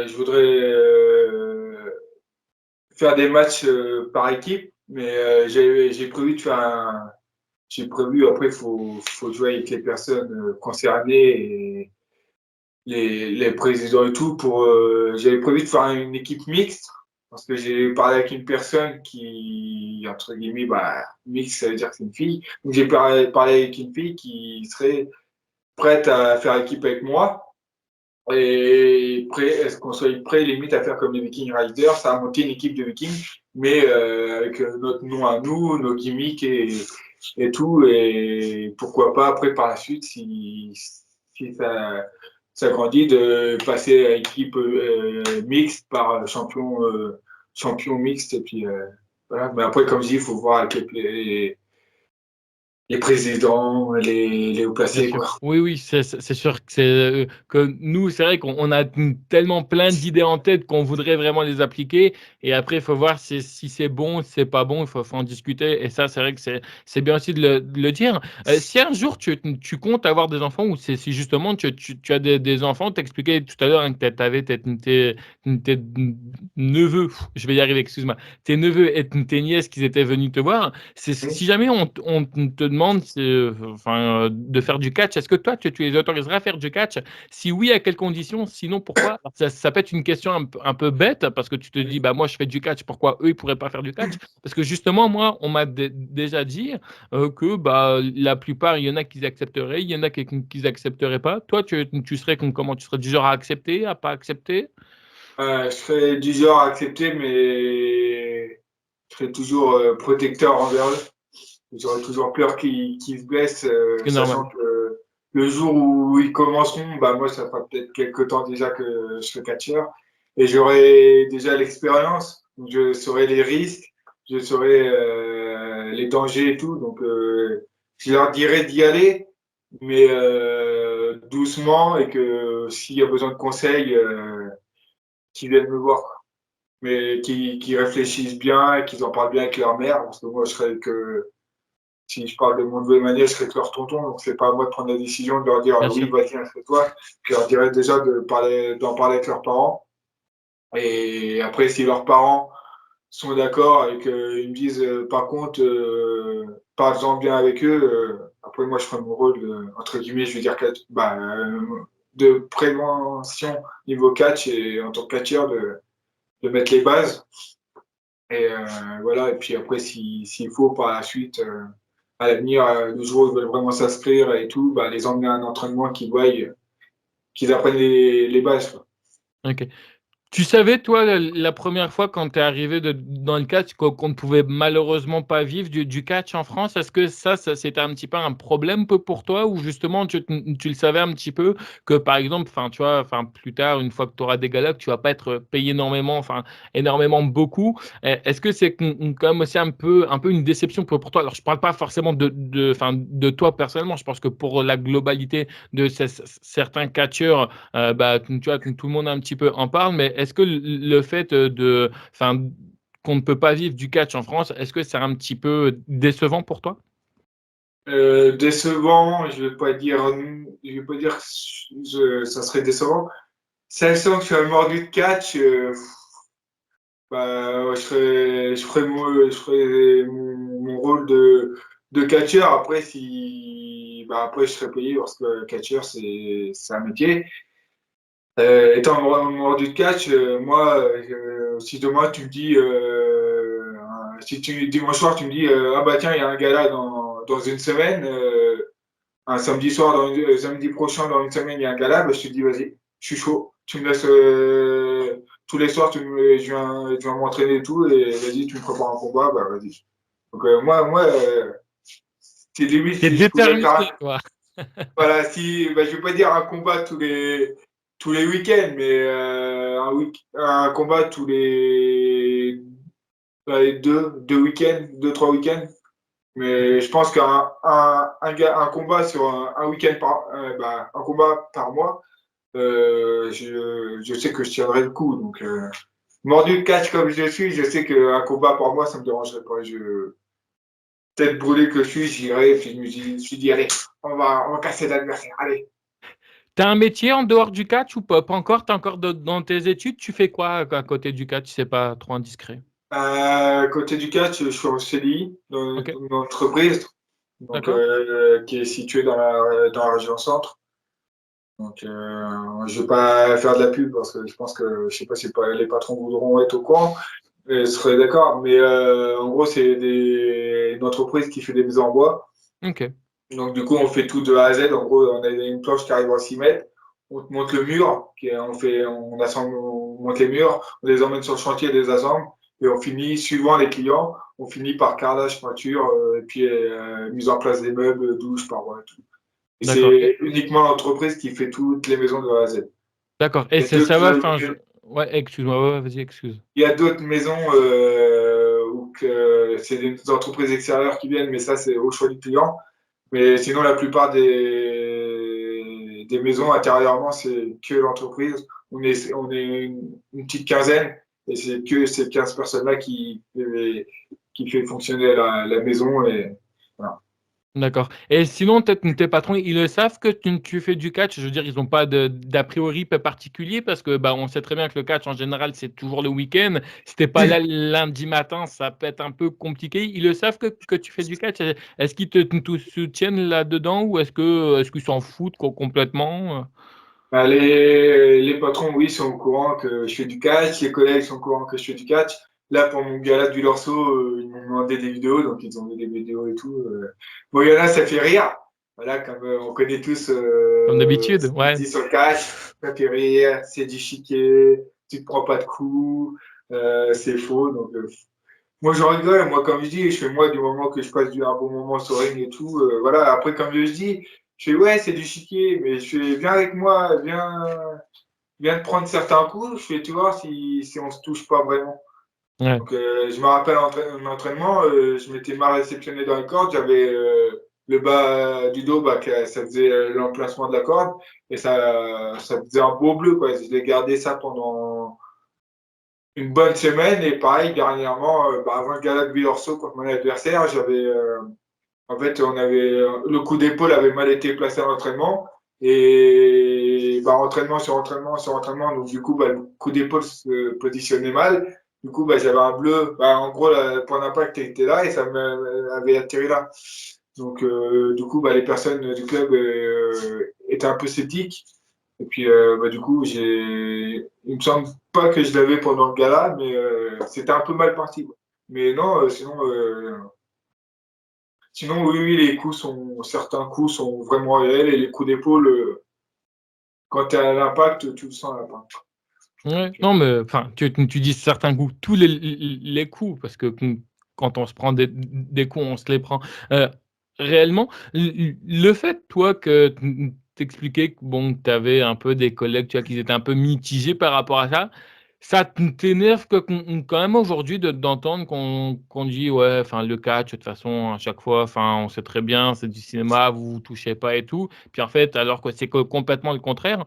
je voudrais faire des matchs par équipe, mais j'ai prévu de faire j'ai prévu, après, faut jouer avec les personnes concernées et les présidents et tout j'avais prévu de faire une équipe mixte parce que j'ai parlé avec une personne qui, entre guillemets, bah, mixte, ça veut dire que c'est une fille. Donc j'ai parlé avec une fille qui serait prête à faire équipe avec moi et prêt, est-ce qu'on soit prêt limite à faire comme les Viking Riders, à monter une équipe de Vikings, mais avec notre nom à nous, nos gimmicks et tout, et pourquoi pas après par la suite, si ça grandit, de passer à équipe mixte par champion mixte, et puis voilà. Mais après, comme je dis, il faut voir avec les présidents, les hauts Bien placés, sûr. quoi. Oui, oui, c'est sûr que que nous, c'est vrai qu'on a tellement plein d'idées en tête qu'on voudrait vraiment les appliquer. Et après, il faut voir si c'est bon, si c'est pas bon. Il faut en discuter. Et ça, c'est vrai que c'est bien aussi de le dire. Si un jour tu comptes avoir des enfants ou si justement tu as des enfants, tu expliquais tout à l'heure, hein, que tu avais tes neveux, je vais y arriver, excuse-moi, tes neveux et tes nièces qui étaient venus te voir. Si jamais on te demande enfin, de faire du catch, est-ce que toi, tu les autoriserais à faire du catch? Si oui, à quelles conditions? Sinon, pourquoi? Ça peut être une question un peu bête parce que tu te dis, bah, moi, je fais du catch, pourquoi eux, ils pourraient pas faire du catch? Parce que justement, moi, on m'a déjà dit que bah, la plupart, il y en a qui accepteraient, il y en a qui accepteraient pas. Toi, tu serais comment? Tu serais du genre à accepter, à pas accepter? Je serais du genre à accepter, mais je serais toujours protecteur envers eux. J'aurais toujours peur qu'ils se blessent, Ce qui est normal. sachant que le jour où ils commenceront, bah moi, ça fera peut-être quelques temps déjà que je serai catcheur. Et j'aurai déjà l'expérience, donc je saurai les risques, je saurai les dangers et tout. Donc, je leur dirai d'y aller, mais doucement, et que s'il y a besoin de conseils, qu'ils viennent me voir, quoi. Mais qui réfléchissent bien et qu'ils en parlent bien avec leur mère, parce que moi, je serais que, si je parle de mon neveu et ma nièce, je serais que leur tonton, donc c'est pas à moi de prendre la décision de leur dire Bien oui, sûr. vas-y, inscris-toi. Je leur dirais déjà d'en parler avec leurs parents. Et après, si leurs parents sont d'accord et qu'ils me disent par contre, parle-en bien avec eux, après moi je ferai mon rôle, entre guillemets, je vais dire bah, de prévention niveau catch et en tant que catcheur de mettre les bases. Et voilà, et puis après, s'il faut par la suite, à l'avenir, le jour où ils veulent vraiment s'inscrire et tout, bah, les emmener à un entraînement qu'ils voient, qu'ils apprennent les bases, quoi. Ok. Tu savais, toi, la première fois quand tu es arrivé dans le catch, qu'on ne pouvait malheureusement pas vivre du catch en France, est-ce que ça c'était un petit peu un problème pour toi ou justement tu le savais un petit peu que par exemple, enfin, tu vois, enfin, plus tard, une fois que tu auras des galas, que tu vas pas être payé énormément, enfin, énormément beaucoup, est-ce que c'est quand même aussi un peu une déception pour toi? Alors, je parle pas forcément enfin, de toi personnellement, je pense que pour la globalité de certains catcheurs, bah, tu vois, tout le monde un petit peu en parle, mais est-ce que le fait enfin, qu'on ne peut pas vivre du catch en France, est-ce que c'est un petit peu décevant pour toi? Décevant, je vais pas dire que ça serait décevant. Sachant que je suis un mordu de catch, bah, ouais, je ferais mon rôle de catcheur. Après, bah, après, je serais payé parce que catcheur, c'est un métier. Étant mordu de catch, moi, si demain tu me dis si dimanche soir, tu me dis, ah bah tiens, il y a un gala dans une semaine, un samedi soir, samedi prochain, dans une semaine, il y a un gala, bah, je te dis, vas-y, je suis chaud. Tu me laisses tous les soirs, je viens m'entraîner et tout, et vas-y, tu me prépares un combat, bah vas-y. Donc c'est limite T'es si je pouvais déterminé, faire, quoi. voilà, si, bah, je vais pas dire un combat tous les week-ends, mais un combat tous les, allez, deux week-ends, deux, trois week-ends. Mais je pense un combat sur un week-end un combat par mois, je sais que je tiendrai le coup. Donc, mordu de catch comme je suis, je sais qu'un combat par mois, ça me dérangerait pas. Tête brûlée que je suis, j'irai, et puis je me suis dit, allez, on va casser l'adversaire, allez. T'as un métier en dehors du catch ou pas encore? T'es encore dans tes études? Tu fais quoi à côté du catch? C'est pas trop indiscret. Côté du catch, je suis en CDI dans Ok, une entreprise donc, d'accord. qui est située dans la région centre. Donc, je vais pas faire de la pub parce que je pense que je sais pas si les patrons voudront être au courant, et seraient d'accord. Mais en gros, c'est une entreprise qui fait des maisons en bois. Ok, Donc, du coup, on fait tout de A à Z. En gros, on a une planche qui arrive à 6 mètres. On te monte le mur, on assemble, on monte les murs, on les emmène sur le chantier, les assemble, et on finit, suivant les clients, on finit par carrelage, peinture, et puis mise en place des meubles, douches, parois, tout. Et d'accord. c'est uniquement l'entreprise qui fait toutes les maisons de A à Z. D'accord. Et Il y a ça va, d'autres, enfin, ouais, excuse-moi, ouais, vas-y, excuse. il y a d'autres maisons où c'est des entreprises extérieures qui viennent, mais ça, c'est au choix du client. Mais sinon, la plupart des maisons intérieurement, c'est que l'entreprise. On est une petite quinzaine et c'est que ces 15 personnes-là qui fait fonctionner la maison. Et voilà. D'accord. Et sinon, tes patrons, ils le savent que tu fais du catch? Je veux dire, ils n'ont pas d'a priori particulier parce que bah, on sait très bien que le catch, en général, c'est toujours le week-end. Si t'es pas là le lundi matin, ça peut être un peu compliqué. Ils le savent que tu fais du catch? Est-ce qu'ils te soutiennent là-dedans ou est-ce qu'ils s'en foutent complètement? Bah, les patrons, oui, sont au courant que je fais du catch. Les collègues sont au courant que je fais du catch. Là, pour mon gala du Lorceau, ils m'ont demandé des vidéos, donc ils ont mis des vidéos et tout. Bon, il y en a, ça fait rire. Voilà, comme on connaît tous Comme d'habitude, ce qu'on se ouais. dit sur le catch, ça fait rire, c'est du chiquet, tu te prends pas de coups, c'est faux. Donc, moi, j'en rigole. Moi, comme je dis, je fais moi du moment que je passe un bon moment sur ring et tout. Voilà. Après, comme je dis, je fais ouais, c'est du chiquet, mais je fais viens avec moi, viens de prendre certains coups. Je fais tu vois si on se touche pas vraiment. Ouais. Donc, je me rappelle en entraînement, je m'étais mal réceptionné dans les cordes. J'avais le bas du dos, bah, ça faisait l'emplacement de la corde et ça faisait un beau bleu, quoi. Je l'ai gardé ça pendant une bonne semaine. Et pareil, dernièrement, avant le gala de Villorceau contre mon adversaire, en fait, le coup d'épaule avait mal été placé à l'entraînement. Et bah, entraînement sur entraînement sur entraînement, donc du coup, bah, le coup d'épaule se positionnait mal. Du coup, bah, j'avais un bleu. Bah, en gros, le point d'impact était là et ça m'avait atterri là. Donc, du coup, bah, les personnes du club étaient un peu sceptiques. Et puis, bah, du coup, il me semble pas que je l'avais pendant le gala, mais c'était un peu mal parti, quoi. Mais non, sinon, oui, oui, certains coups sont vraiment réels et les coups d'épaule, quand tu es à l'impact, tu le sens à l'impact. Ouais. Non, mais enfin, tu dis certains coups, tous les coups, parce que quand on se prend des coups, on se les prend réellement. Le fait, toi, que t'expliquais que bon, tu avais un peu des collègues, tu vois, qui étaient un peu mitigés par rapport à ça, ça t'énerve quand même aujourd'hui d'entendre qu'on dit ouais, enfin le catch, de toute façon, à chaque fois, enfin, on sait très bien, c'est du cinéma, vous vous touchez pas et tout. Puis en fait, alors que c'est complètement le contraire.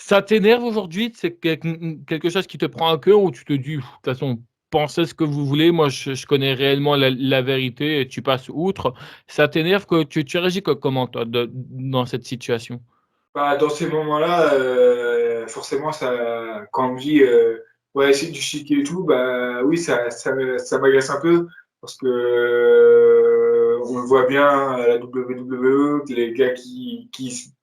Ça t'énerve aujourd'hui? C'est quelque chose qui te prend à cœur ou tu te dis: «De toute façon, pensez ce que vous voulez, moi je connais réellement la vérité» et tu passes outre? Ça t'énerve que tu réagis comment toi dans cette situation? Bah, dans ces moments-là, forcément, quand on me dit ouais, c'est du chic et tout, bah oui, ça m'agace un peu parce que on le voit bien à la WWE, que les gars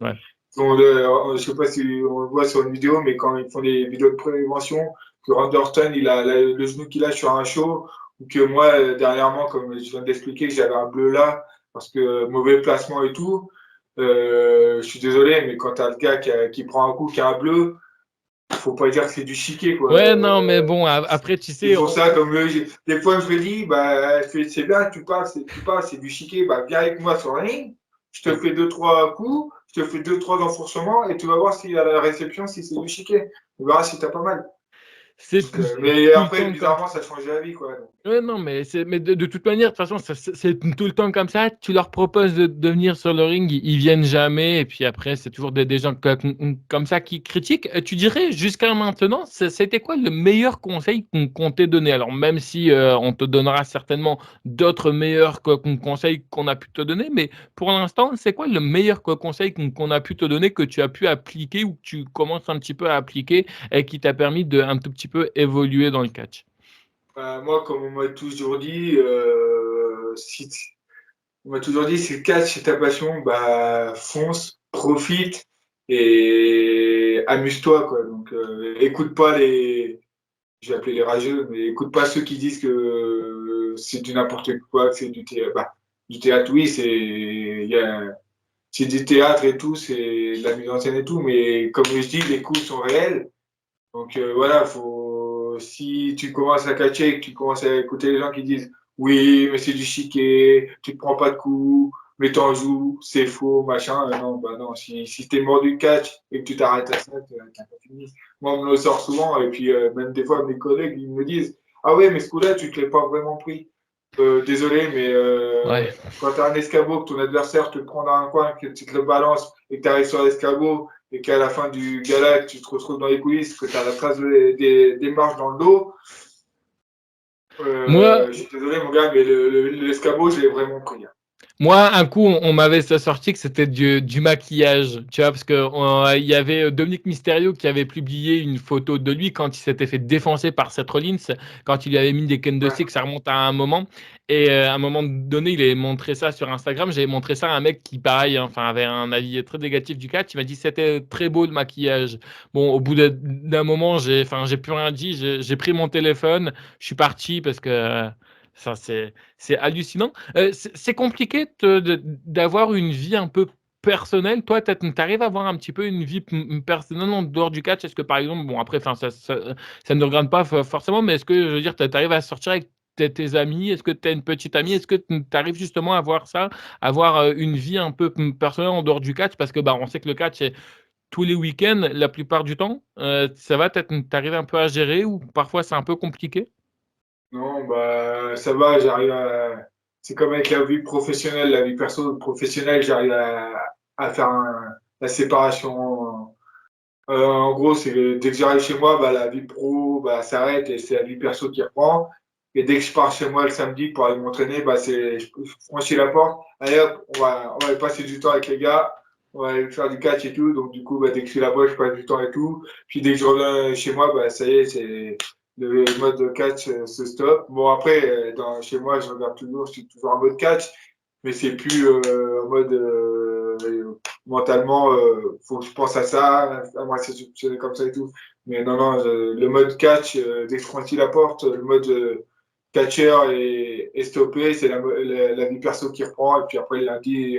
Ouais. je sais pas si on le voit sur une vidéo, mais quand ils font des vidéos de prévention, que Randy Orton, il a le genou qu'il a sur un show, ou que moi, dernièrement, comme je viens d'expliquer, que j'avais un bleu là, parce que mauvais placement et tout, je suis désolé, mais quand t'as le gars qui prend un coup, qui a un bleu, faut pas dire que c'est du chiquet, quoi. Ouais, non, mais bon, après, tu C'est sais, pour ça, comme des fois, je me dis, bah, c'est bien, tu parles, c'est du chiquet, bah, viens avec moi sur la ligne, je te fais deux, trois coups, je te fais deux, trois enfourcements, et tu vas voir si à la réception, si c'est du chiquet. Tu verras si t'as pas mal. c'est Donc, mais tout le après, temps comme bizarrement, ça change la vie, quoi. ouais, non, mais de toute manière, de toute façon, c'est tout le temps comme ça. Tu leur proposes de venir sur le ring, ils viennent jamais. Et puis après, c'est toujours des gens comme ça qui critiquent. Tu dirais, jusqu'à maintenant, c'était quoi le meilleur conseil qu'on t'ait donné? Alors, même si on te donnera certainement d'autres meilleurs conseils qu'on a pu te donner, mais pour l'instant, c'est quoi le meilleur conseil qu'on a pu te donner, que tu as pu appliquer ou que tu commences un petit peu à appliquer et qui t'a permis de un tout petit peu évoluer dans le catch? Moi, comme on m'a toujours dit, on m'a toujours dit, si le catch, c'est ta passion, bah, fonce, profite et amuse-toi, quoi. Donc, écoute pas je vais appeler les rageux, mais écoute pas ceux qui disent que c'est du n'importe quoi, que c'est du théâtre. Bah, du théâtre, oui, c'est du théâtre et tout, c'est de la mise en scène et tout, mais comme je dis, les coups sont réels. Donc voilà, si tu commences à catcher et que tu commences à écouter les gens qui disent oui, mais c'est du chiquet, tu te prends pas de coups, mais t'en joues, c'est faux, machin. Non, bah non, si t'es mort du catch et que tu t'arrêtes à ça, t'as pas fini. Moi, on me le sort souvent, et puis même des fois, mes collègues, ils me disent ah ouais, mais ce coup-là, tu te l'es pas vraiment pris. Désolé, mais Ouais. quand tu as un escabeau, que ton adversaire te prend dans un coin, que tu te le balances et que tu arrives sur l'escabeau et qu'à la fin du gala, tu te retrouves dans les coulisses, que tu as la trace des marches dans le dos, Moi, je suis désolé, mon gars, mais l'escabeau, je l'ai vraiment pris, hein. Moi, un coup, on m'avait sorti que c'était du maquillage, tu vois, parce que il y avait Dominique Mysterio qui avait publié une photo de lui quand il s'était fait défoncer par Seth Rollins, quand il lui avait mis des Ken de Ouais. stick, ça remonte à un moment. Et à un moment donné, il avait montré ça sur Instagram. J'avais montré ça à un mec qui, pareil, hein, enfin, avait un avis très négatif du catch. Il m'a dit c'était très beau le maquillage. Bon, au bout d'un moment, j'ai plus rien dit. J'ai pris mon téléphone, je suis parti parce que ça, c'est hallucinant. C'est compliqué d'avoir une vie un peu personnelle. Toi, tu arrives à avoir un petit peu une vie personnelle en dehors du catch. Est-ce que, par exemple, bon, après, ça ne regarde pas forcément, mais est-ce que, je veux dire, tu arrives à sortir avec tes amis? Est-ce que tu as une petite amie? Est-ce que tu arrives justement à avoir ça, avoir une vie un peu personnelle en dehors du catch? Parce que, bah, on sait que le catch, c'est tous les week-ends, la plupart du temps. Ça va, tu arrives un peu à gérer ou parfois c'est un peu compliqué? Non, bah, ça va, j'arrive à. C'est comme avec la vie professionnelle, la vie perso professionnelle, j'arrive à faire la séparation. En gros, c'est que dès que j'arrive chez moi, bah, la vie pro bah, s'arrête et c'est la vie perso qui reprend. Et dès que je pars chez moi le samedi pour aller m'entraîner, bah, je franchis la porte. Allez hop, on va aller passer du temps avec les gars. On va aller faire du catch et tout. Donc, du coup, bah, dès que je suis là-bas, je passe du temps et tout. Puis dès que je reviens chez moi, bah, ça y est, c'est le mode de catch se stoppe. Bon, après, chez moi, je regarde toujours, je suis toujours en mode catch. Mais c'est plus en mode mentalement, faut que je pense à ça, à moi c'est comme ça et tout. Mais non, non, le mode catch, dès que je franchis la porte, le mode catcher est stoppé, c'est la vie perso qui reprend, et puis après le lundi,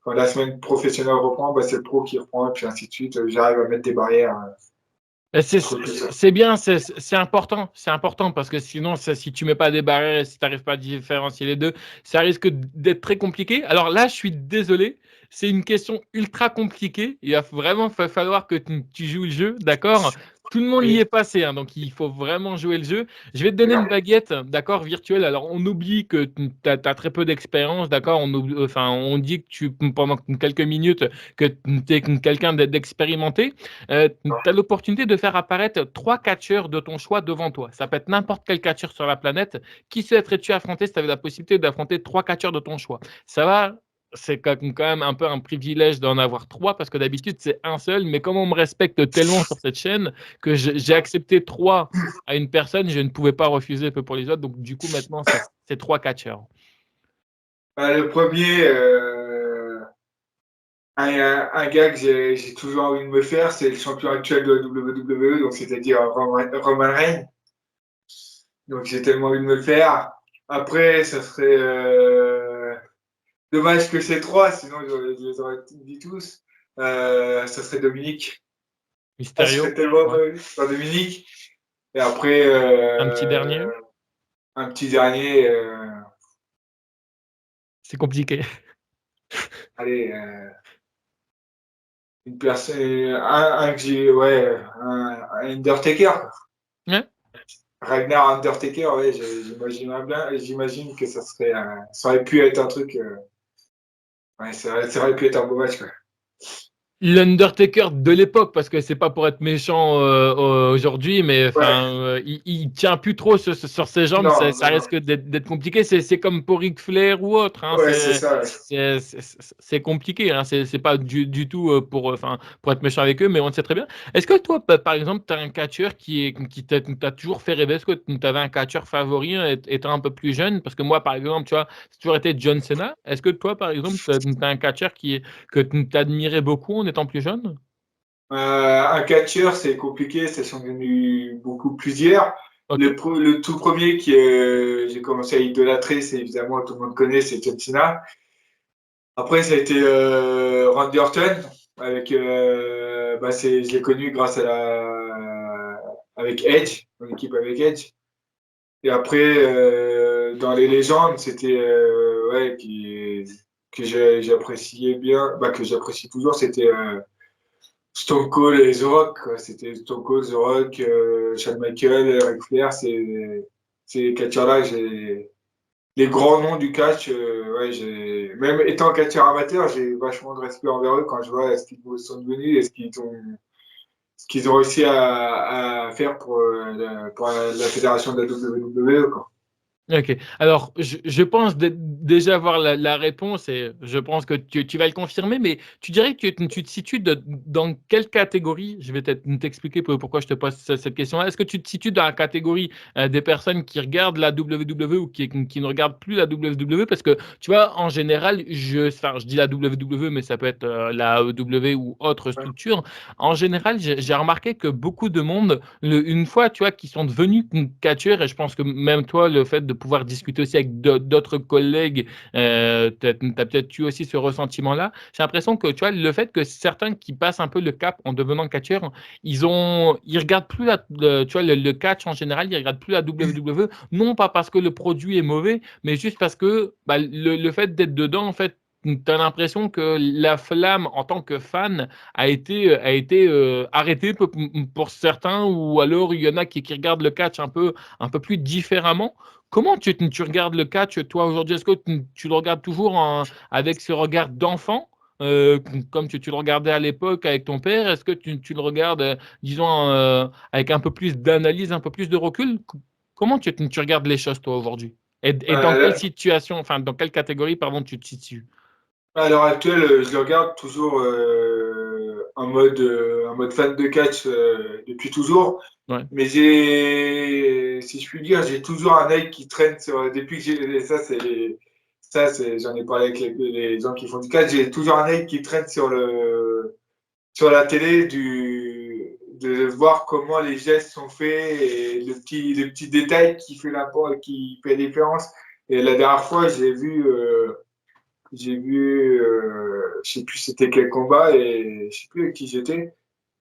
quand la semaine professionnelle reprend, bah, c'est le pro qui reprend, et puis ainsi de suite. J'arrive à mettre des barrières entre tout ça. C'est bien, c'est important parce que sinon, si tu mets pas des barrières et si tu n'arrives pas à différencier les deux, ça risque d'être très compliqué. Alors là, je suis désolé, c'est une question ultra compliquée. Il va vraiment falloir que tu joues le jeu, d'accord? Tout le monde y est Oui. passé, hein, donc il faut vraiment jouer le jeu. Je vais te donner une baguette, d'accord, virtuelle. Alors, on oublie que tu as très peu d'expérience, d'accord? Enfin, on dit que pendant quelques minutes, que tu es quelqu'un d'expérimenté. Tu as l'opportunité de faire apparaître 3 catcheurs de ton choix devant toi. Ça peut être n'importe quel catcheur sur la planète. Qui souhaiterais-tu affronter si tu avais la possibilité d'affronter 3 catcheurs de ton choix? Ça va, c'est quand même un peu un privilège d'en avoir 3 parce que d'habitude c'est un seul, mais comme on me respecte tellement sur cette chaîne que j'ai accepté 3 à une personne, je ne pouvais pas refuser un peu pour les autres. Donc du coup maintenant c'est 3 catcheurs. Bah, le premier, un gars que j'ai toujours envie de me faire, c'est le champion actuel de la WWE, donc c'est-à-dire Roman Reigns. Donc j'ai tellement envie de me le faire. Après, ça serait dommage que c'est trois, sinon je les aurais dit tous. Ça serait Dominique. Ah, ce serait Mysterio, tellement ouais. pas Dominique. Et après, Un petit dernier, un petit dernier, c'est compliqué. allez, une personne, un que j'ai, ouais, un Undertaker. Ouais. Ragnar Undertaker, ouais, j'imagine que ça aurait pu être un truc, ouais, ça aurait pu être un beau match, quoi. L'Undertaker de l'époque, parce que c'est pas pour être méchant aujourd'hui, mais Ouais, enfin, il tient plus trop sur ses jambes, non, ça non, non. risque d'être compliqué. C'est comme pour Ric Flair ou autre, hein, Ouais, c'est ça, ouais. c'est compliqué, hein, c'est pas du tout pour être méchant avec eux, mais on le sait très bien. Est-ce que toi, par exemple, tu as un catcheur qui t'a toujours fait rêver? Est-ce que tu avais un catcheur favori étant un peu plus jeune? Parce que moi, par exemple, tu vois, c'est toujours été John Cena. Est-ce que toi, par exemple, tu as un catcheur que tu admirais beaucoup en étant plus jeune? Un catcheur, c'est compliqué, ça sont devenus beaucoup plusieurs. Ok. Le tout premier j'ai commencé à idolâtrer, c'est évidemment, tout le monde connaît, c'est John Cena. Après, ça a été Randy Orton, je l'ai connu grâce avec Edge, mon équipe avec Edge. Et après, dans les légendes, c'était ouais, que j'appréciais bien, que j'apprécie toujours, c'était Stone Cold et The Rock, quoi. C'était Stone Cold, The Rock, Shawn Michaels, Ric Flair, ces catcheurs-là, j'ai les grands noms du catch, ouais, même étant catcheur amateur, j'ai vachement de respect envers eux quand je vois ce qu'ils sont devenus et ce qu'ils ont réussi à faire pour la fédération de la WWE, quoi. Ok. Alors, je pense déjà avoir la réponse et je pense que tu vas le confirmer, mais tu dirais que tu te situes dans quelle catégorie? Je vais t'expliquer pourquoi je te pose cette question-là. Est-ce que tu te situes dans la catégorie des personnes qui regardent la WWE ou qui ne regardent plus la WWE? Parce que, tu vois, en général, je dis la WWE, mais ça peut être la AEW ou autre Ouais. structure. En général, j'ai remarqué que beaucoup de monde, une fois, tu vois, qui sont devenus catcheurs, et je pense que même toi, le fait de pouvoir discuter aussi avec d'autres collègues, tu as peut-être eu aussi ce ressentiment-là. J'ai l'impression que, tu vois, le fait que certains qui passent un peu le cap en devenant catcheurs, ils regardent plus tu vois, le catch en général, ils regardent plus la WWE, non pas parce que le produit est mauvais, mais juste parce que bah, le fait d'être dedans, en fait, tu as l'impression que la flamme en tant que fan a été arrêtée pour certains, ou alors il y en a qui regardent le catch un peu plus différemment. Comment tu regardes le catch, toi, aujourd'hui? Est-ce que tu le regardes toujours avec ce regard d'enfant, euh, comme tu le regardais à l'époque avec ton père? Est-ce que tu le regardes, disons, avec un peu plus d'analyse, un peu plus de recul? Comment tu regardes les choses, toi, aujourd'hui? Et dans quelle Là, situation, enfin, dans quelle catégorie, pardon, tu te situes? à l'heure actuelle, je le regarde toujours en mode fan de catch depuis toujours. Ouais. Mais si je puis dire, j'ai toujours un œil qui traîne depuis que j'en ai parlé avec les gens qui font du catch, j'ai toujours un œil qui traîne sur la télé de voir comment les gestes sont faits et le petit détail qui fait la différence. Et la dernière fois, je sais plus c'était quel combat et je sais plus avec qui j'étais.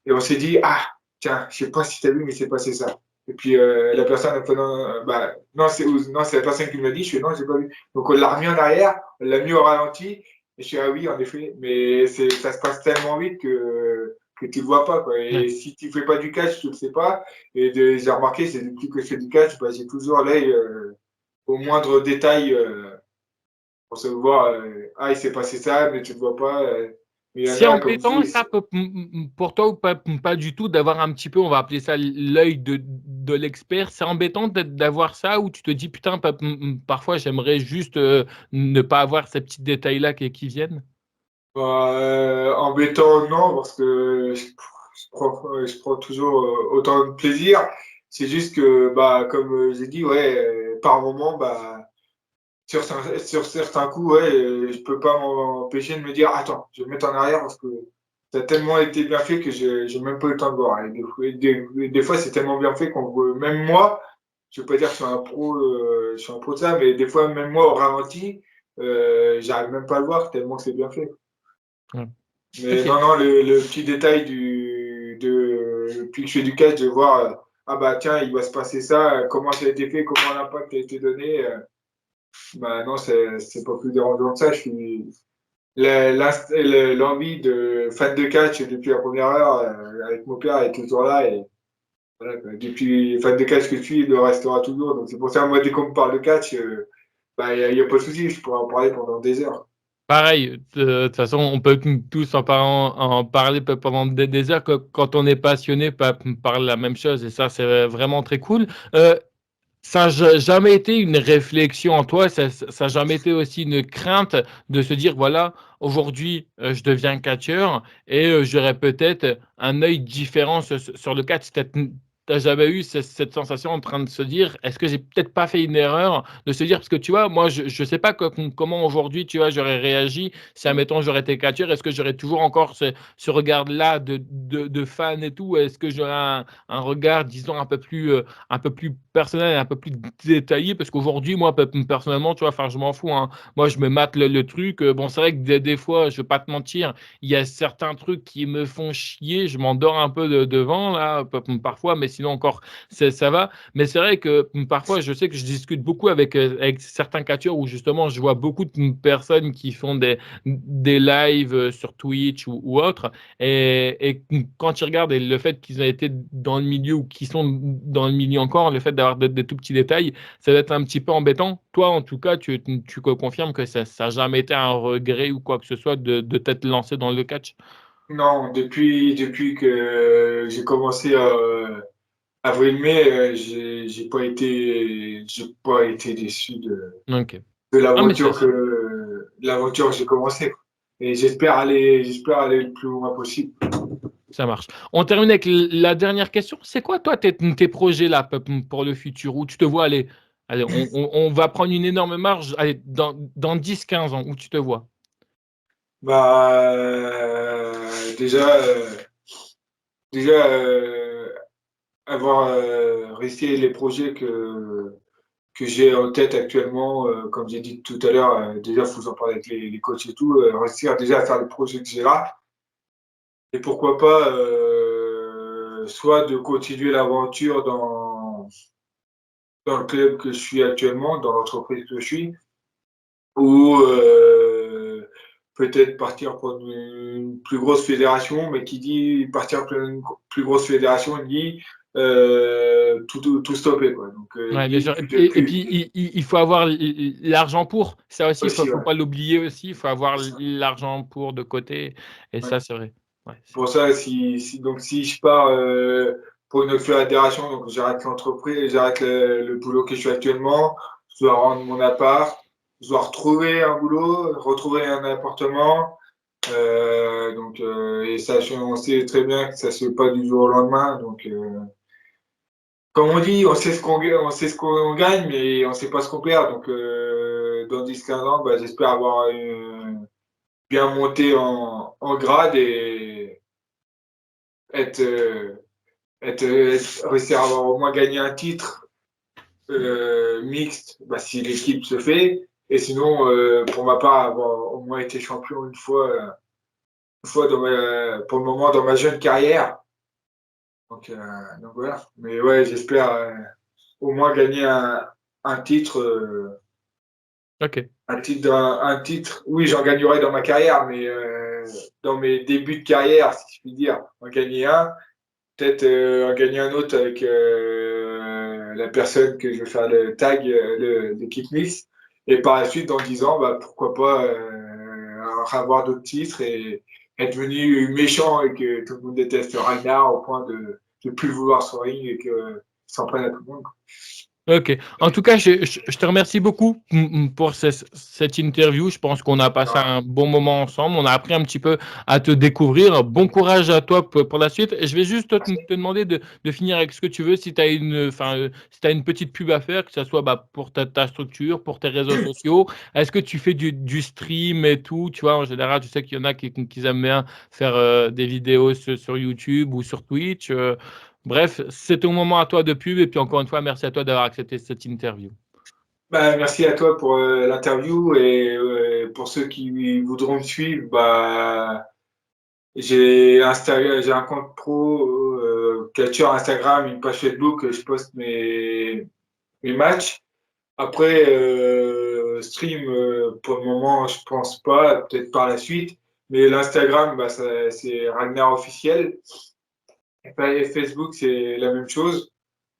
Et on s'est dit, ah, tiens, je sais pas si t'as vu, mais c'est passé ça. Et puis la personne, non, c'est la personne qui me l'a dit. Je suis non, j'ai pas vu. Donc on l'a remis en arrière, on l'a mis au ralenti. Et je suis ah oui, en effet. Mais ça se passe tellement vite que tu le vois pas, quoi. Ouais. Et si tu fais pas du catch, tu le sais pas. J'ai remarqué, c'est depuis que je fais du catch, j'ai toujours l'œil au moindre détail. Pour se voir, ah, il s'est passé ça, mais tu ne vois pas. Mais il y en C'est a, comme je embêtant, dis, ça, pour toi, ou pas du tout, d'avoir un petit peu, on va appeler ça l'œil de l'expert. C'est embêtant d'avoir ça, où tu te dis, putain, parfois, j'aimerais juste ne pas avoir ces petits détails-là qui viennent. embêtant, non, parce que je prends toujours autant de plaisir. C'est juste que, comme j'ai dit, ouais, par moment, sur certains coups, ouais, je peux pas m'empêcher de me dire, attends, je vais me mettre en arrière parce que ça a tellement été bien fait que j'ai même pas eu le temps de voir. Et des fois, c'est tellement bien fait qu'on voit, même moi, je veux pas dire que je suis un pro de ça, mais des fois, même moi, au ralenti, j'arrive même pas à le voir tellement que c'est bien fait. Ouais. Mais Ok. non, non, le petit détail depuis que je fais du catch, de voir, ah bah tiens, il va se passer ça, comment ça a été fait, comment l'impact a été donné, bah non, c'est pas plus dérangeant que ça. L'envie de fan de catch depuis la première heure, avec mon père, est toujours là. Et voilà, quoi. Depuis fan de catch que je suis, il le restera toujours. Donc c'est pour ça, moi, dès qu'on me parle de catch, bah, y a pas de souci, je pourrais en parler pendant des heures. Pareil, de toute façon, on peut tous en parler pendant des heures quand on est passionné par la même chose et ça, c'est vraiment très cool. Ça n'a jamais été une réflexion en toi, ça n'a jamais été aussi une crainte de se dire, voilà, aujourd'hui, je deviens catcheur et j'aurais peut-être un œil différent sur le catch. Tu n'as jamais eu cette sensation en train de se dire, est-ce que j'ai peut-être pas fait une erreur de se dire, parce que tu vois, moi, je ne sais pas comment aujourd'hui, tu vois, j'aurais réagi si, admettons, j'aurais été catcheur. Est-ce que j'aurais toujours encore ce regard-là de fan et tout? Est-ce que j'aurais un regard, disons, un peu plus personnel et un peu plus détaillé parce qu'aujourd'hui, moi, personnellement, tu vois, enfin, je m'en fous, hein. Moi, je me mate le truc. Bon, c'est vrai que des fois, je vais pas te mentir, il y a certains trucs qui me font chier. Je m'endors un peu devant, là, parfois, mais sinon encore, ça va. Mais c'est vrai que parfois, je sais que je discute beaucoup avec certains catcheurs où justement, je vois beaucoup de personnes qui font des lives sur Twitch ou autre. Et quand tu regardes et le fait qu'ils ont été dans le milieu ou qu'ils sont dans le milieu encore, le fait d'avoir des tout petits détails, ça va être un petit peu embêtant. Toi, en tout cas, tu confirmes que ça n'a jamais été un regret ou quoi que ce soit de t'être lancé dans le catch. Non, depuis que j'ai commencé avril-mai, j'ai pas été déçu Ok. de Ah, mais l'aventure que j'ai commencé, quoi. Et j'espère aller le plus loin possible. ça marche. On termine avec la dernière question. C'est quoi, toi, tes projets là pour le futur? Où tu te vois aller? Allez, on va prendre une énorme marge. Allez, dans 10-15 ans, où tu te vois? Bah, déjà avoir réussi les projets que j'ai en tête actuellement, comme j'ai dit tout à l'heure, déjà, il faut en parler avec les coachs et tout, réussir déjà à faire les projets que j'ai là. Et pourquoi pas, soit de continuer l'aventure dans le club que je suis actuellement, dans l'entreprise que je suis, ou peut-être partir pour une plus grosse fédération, mais qui dit partir pour une plus grosse fédération, dit tout stopper, quoi. Donc, Ouais, bien dit sûr. Et plus puis, il faut avoir l'argent pour. Ça aussi, aussi, faut ouais. pas l'oublier aussi. Il faut avoir C'est ça. l'argent pour de côté. Et Ouais. ça, c'est vrai. Ouais, Pour ça, donc, si je pars pour une autre fédération, donc j'arrête l'entreprise, j'arrête le boulot que je suis actuellement, je dois rendre mon appart, je dois retrouver un boulot, retrouver un appartement. Et ça, on sait très bien que ça se fait pas du jour au lendemain. Donc, comme on dit, on sait ce qu'on gagne, mais on sait pas ce qu'on perd. Donc, dans 10-15 ans, bah, j'espère avoir bien monté en grade et être, réussir à avoir au moins gagné un titre mixte, bah, si l'équipe se fait. Et sinon, pour ma part, avoir au moins été champion une fois pour le moment dans ma jeune carrière. Donc voilà. Mais ouais, j'espère au moins gagner un titre. ok. Un titre, oui, j'en gagnerai dans ma carrière, mais dans mes débuts de carrière, si je puis dire, en gagner un, peut-être en gagner un autre avec la personne que je vais faire le tag, l'équipe Nice. Et par la suite, dans 10 ans, bah, pourquoi pas avoir d'autres titres et être devenu méchant et que tout le monde déteste Ragnar au point de ne plus le vouloir sur ring et qu'il s'en prenne à tout le monde, quoi. Ok. En tout cas, je te remercie beaucoup pour cette interview. Je pense qu'on a passé un bon moment ensemble. On a appris un petit peu à te découvrir. Bon courage à toi pour la suite. Et je vais juste te demander de finir avec ce que tu veux. Si tu as si tu une petite pub à faire, que ce soit bah, pour ta structure, pour tes réseaux sociaux. Est-ce que tu fais du stream et tout? Tu vois, en général, je sais qu'il y en a qui aiment bien faire des vidéos sur YouTube ou sur Twitch. Bref, c'est ton moment à toi de pub. Et puis encore une fois, merci à toi d'avoir accepté cette interview. Bah, merci à toi pour l'interview et pour ceux qui voudront me suivre, bah, j'ai un compte pro, Catcher Instagram, une page Facebook, je poste mes matchs. Après, stream, pour le moment, je pense pas, peut-être par la suite. Mais l'Instagram, bah, c'est Ragnar officiel. Et Facebook, c'est la même chose.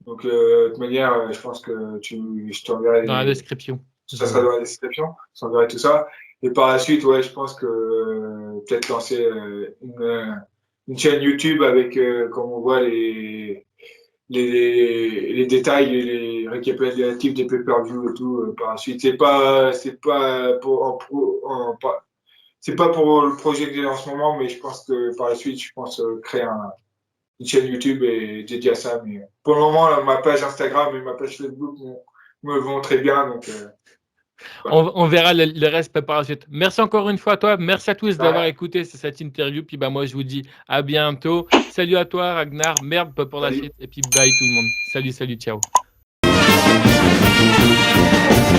Donc, de toute manière, je pense que je t'enverrai Dans la description. ça sera dans la description. Je t'enverrai tout ça. Et par la suite, ouais, je pense que peut-être lancer une chaîne YouTube avec, comme on voit, les détails et les récapitulatifs des pay-per-view et tout par la suite. C'est pas pour, c'est pas pour le projet que j'ai en ce moment, mais je pense que par la suite, je pense créer une chaîne YouTube et dédié à ça. Mais pour le moment, là, ma page Instagram et ma page Facebook me vont très bien. Donc, voilà. On verra le reste par la suite. Merci encore une fois à toi. Merci à tous d'avoir Ouais. écouté cette interview. Puis bah, moi, je vous dis à bientôt. Salut à toi, Ragnar. Merde pour la Salut. suite. Et puis bye tout le monde. Salut, salut, ciao.